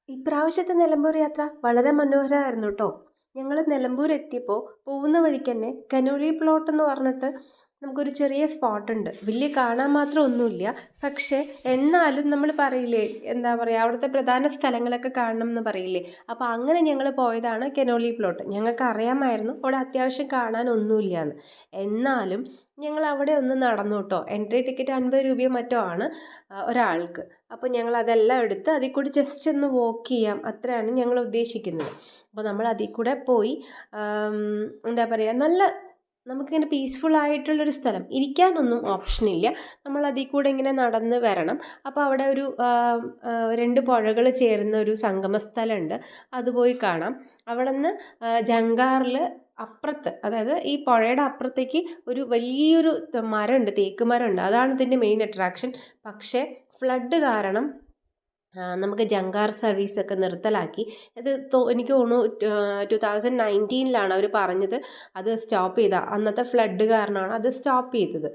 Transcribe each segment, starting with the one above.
ഇപ്രാവശ്യത്തെ നിലമ്പൂർ യാത്ര വളരെ മനോഹരമായിരുന്നു കേട്ടോ. ഞങ്ങൾ നിലമ്പൂർ എത്തിയപ്പോൾ പോകുന്ന വഴിക്ക് തന്നെ കനോലി പ്ലോട്ട് എന്ന് പറഞ്ഞിട്ട് നമുക്കൊരു ചെറിയ സ്പോട്ടുണ്ട്. വലിയ കാണാൻ മാത്രം ഒന്നുമില്ല, പക്ഷേ എന്നാലും നമ്മൾ പറയില്ലേ, എന്താ പറയുക, അവിടുത്തെ പ്രധാന സ്ഥലങ്ങളൊക്കെ കാണണം എന്ന് പറയില്ലേ. അപ്പോൾ അങ്ങനെ ഞങ്ങൾ പോയതാണ് കനോലി പ്ലോട്ട്. ഞങ്ങൾക്ക് അറിയാമായിരുന്നു അവിടെ അത്യാവശ്യം കാണാനൊന്നുമില്ല എന്ന്. എന്നാലും ഞങ്ങൾ അവിടെ ഒന്ന് നടന്നു കേട്ടോ. എൻട്രി ടിക്കറ്റ് 50 രൂപയോ മറ്റോ ആണ് ഒരാൾക്ക്. അപ്പോൾ ഞങ്ങൾ അതെല്ലാം എടുത്ത് അതിൽ കൂടി ജസ്റ്റ് ഒന്ന് വാക്ക് ചെയ്യാം, അത്രയാണ് ഞങ്ങൾ ഉദ്ദേശിക്കുന്നത്. അപ്പോൾ നമ്മൾ അതിൽ കൂടെ പോയി, എന്താ പറയുക, നല്ല നമുക്കിങ്ങനെ പീസ്ഫുൾ ആയിട്ടുള്ളൊരു സ്ഥലം, ഇരിക്കാനൊന്നും ഓപ്ഷനില്ല. നമ്മൾ അതിൽ കൂടെ ഇങ്ങനെ നടന്ന് വരണം. അപ്പോൾ അവിടെ ഒരു 2 പുഴകൾ ചേരുന്ന ഒരു സംഗമ സ്ഥലമുണ്ട്, അത് പോയി കാണാം. അവിടെ നിന്ന് ജങ്കാറിൽ അപ്പുറത്ത്, അതായത് ഈ പുഴയുടെ അപ്പുറത്തേക്ക് ഒരു വലിയൊരു മരമുണ്ട്, തേക്ക് മരമുണ്ട്. അതാണ് ഇതിൻ്റെ മെയിൻ അട്രാക്ഷൻ. പക്ഷേ ഫ്ലഡ് കാരണം നമുക്ക് ജങ്കാർ സർവീസൊക്കെ നിർത്തലാക്കി. ഇത് എനിക്ക് തോന്നുന്നു 2019 അവർ പറഞ്ഞത് അത് സ്റ്റോപ്പ് ചെയ്ത, അന്നത്തെ ഫ്ലഡ് കാരണമാണ് അത് സ്റ്റോപ്പ് ചെയ്തത്.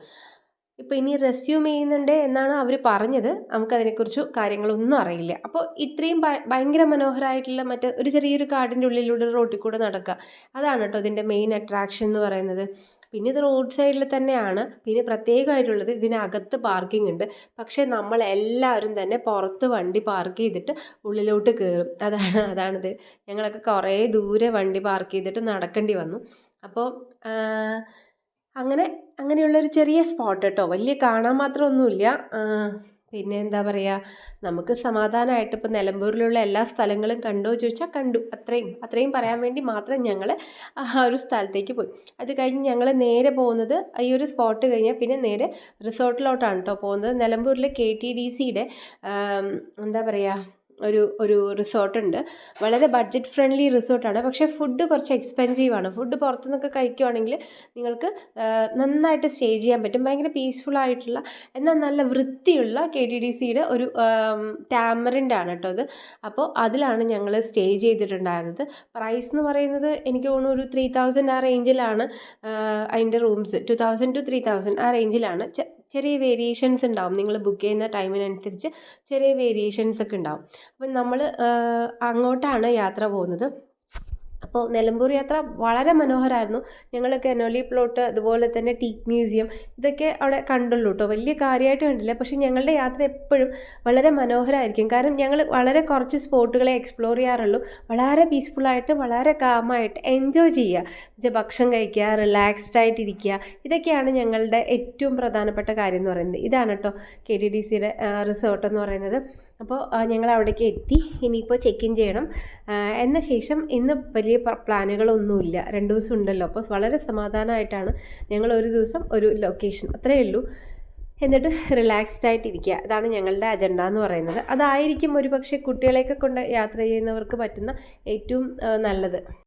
ഇപ്പോൾ ഇനി റെസ്യൂം ചെയ്യുന്നുണ്ട് എന്നാണ് അവർ പറഞ്ഞത്. നമുക്കതിനെക്കുറിച്ച് കാര്യങ്ങളൊന്നും അറിയില്ല. അപ്പോൾ ഇത്രയും ഭയങ്കര മനോഹരമായിട്ടുള്ള മറ്റേ ഒരു ചെറിയൊരു കാടിൻ്റെ ഉള്ളിലൂടെ റോട്ടിൽ കൂടെ നടക്കുക, അതാണ് കേട്ടോ ഇതിൻ്റെ മെയിൻ അട്രാക്ഷൻ എന്ന് പറയുന്നത്. പിന്നെ ഇത് റോഡ് സൈഡിൽ തന്നെയാണ്. പിന്നെ പ്രത്യേകമായിട്ടുള്ളത് ഇതിനകത്ത് പാർക്കിംഗ് ഉണ്ട്. പക്ഷേ നമ്മളെല്ലാവരും തന്നെ പുറത്ത് വണ്ടി പാർക്ക് ചെയ്തിട്ട് ഉള്ളിലോട്ട് കയറും. അതാണിത്. ഞങ്ങളൊക്കെ കുറേ ദൂരെ വണ്ടി പാർക്ക് ചെയ്തിട്ട് നടക്കേണ്ടി വന്നു. അപ്പോൾ അങ്ങനെയുള്ളൊരു ചെറിയ സ്പോട്ട് കേട്ടോ. വലിയ കാണാൻ മാത്രമൊന്നുമില്ല. പിന്നെ എന്താ പറയുക, നമുക്ക് സമാധാനമായിട്ട് ഇപ്പോൾ നിലമ്പൂരിലുള്ള എല്ലാ സ്ഥലങ്ങളും കണ്ടോ ചോദിച്ചാൽ കണ്ടു. അത്രയും പറയാൻ വേണ്ടി മാത്രം ഞങ്ങൾ ആ ഒരു സ്ഥലത്തേക്ക് പോയി. അത് കഴിഞ്ഞ് ഞങ്ങൾ നേരെ പോകുന്നത്, ഈ ഒരു സ്പോട്ട് കഴിഞ്ഞാൽ പിന്നെ നേരെ റിസോർട്ടിലോട്ടാണ് കേട്ടോ പോകുന്നത്. നിലമ്പൂരിലെ KTDCയുടെ എന്താ പറയുക, ഒരു റിസോർട്ടുണ്ട്. വളരെ ബഡ്ജറ്റ് ഫ്രണ്ട്ലി റിസോർട്ടാണ്. പക്ഷേ ഫുഡ് കുറച്ച് എക്സ്പെൻസീവാണ്. ഫുഡ് പുറത്തുനിന്നൊക്കെ കഴിക്കുവാണെങ്കിൽ നിങ്ങൾക്ക് നന്നായിട്ട് സ്റ്റേ ചെയ്യാൻ പറ്റും. ഭയങ്കര പീസ്ഫുൾ ആയിട്ടുള്ള, എന്നാൽ നല്ല വൃത്തിയുള്ള KTDCയുടെ ഒരു ടാമറിൻ്റെ ആണ് കേട്ടോ അത്. അപ്പോൾ അതിലാണ് ഞങ്ങൾ സ്റ്റേ ചെയ്തിട്ടുണ്ടായിരുന്നത്. പ്രൈസ് എന്ന് പറയുന്നത് എനിക്ക് തോന്നുന്നു ഒരു 3000 ആ റേഞ്ചിലാണ് അതിൻ്റെ റൂംസ്. 2000 to 3000 ആ റേഞ്ചിലാണ്. ചെറിയ വേരിയേഷൻസ് ഉണ്ടാവും, നിങ്ങൾ ബുക്ക് ചെയ്യുന്ന ടൈമിനനുസരിച്ച് ചെറിയ വേരിയേഷൻസ് ഒക്കെ ഉണ്ടാവും. അപ്പം നമ്മൾ അങ്ങോട്ടാണ് യാത്ര പോകുന്നത്. അപ്പോൾ നിലമ്പൂർ യാത്ര വളരെ മനോഹരമായിരുന്നു. ഞങ്ങൾ കനോലി പ്ലോട്ട്, അതുപോലെ തന്നെ ടീക്ക് മ്യൂസിയം, ഇതൊക്കെ അവിടെ കണ്ടുള്ളൂ കേട്ടോ. വലിയ കാര്യമായിട്ട് കണ്ടില്ല. പക്ഷേ ഞങ്ങളുടെ യാത്ര എപ്പോഴും വളരെ മനോഹരമായിരിക്കും. കാരണം ഞങ്ങൾ വളരെ കുറച്ച് സ്പോട്ടുകളെ എക്സ്പ്ലോർ ചെയ്യാറുള്ളൂ. വളരെ പീസ്ഫുള്ളായിട്ട്, വളരെ കാമായിട്ട് എൻജോയ് ചെയ്യുക, ഭക്ഷണം കഴിക്കുക, റിലാക്സ്ഡ് ആയിട്ടിരിക്കുക. ഇതൊക്കെയാണ് ഞങ്ങളുടെ ഏറ്റവും പ്രധാനപ്പെട്ട കാര്യം എന്ന് പറയുന്നത്. ഇതാണ് കേട്ടോ KTDCയുടെ റിസോർട്ട് എന്ന് പറയുന്നത്. അപ്പോൾ ഞങ്ങൾ അവിടേക്ക് എത്തി. ഇനിയിപ്പോൾ ചെക്ക് ഇൻ ചെയ്യണം. എന്ന ശേഷം ഇന്ന് വലിയ പ്ലാനുകളൊന്നുമില്ല, 2 ദിവസം ഉണ്ടല്ലോ. അപ്പോൾ വളരെ സമാധാനമായിട്ടാണ് ഞങ്ങൾ ഒരു ദിവസം ഒരു ലൊക്കേഷൻ, അത്രയേ ഉള്ളൂ. എന്നിട്ട് റിലാക്സ്ഡ് ആയിട്ടിരിക്കുക, അതാണ് ഞങ്ങളുടെ അജണ്ട എന്ന് പറയുന്നത്. അതായിരിക്കും ഒരു പക്ഷേ കുട്ടികളെയൊക്കെ കൊണ്ട് യാത്ര ചെയ്യുന്നവർക്ക് പറ്റുന്ന ഏറ്റവും നല്ലത്.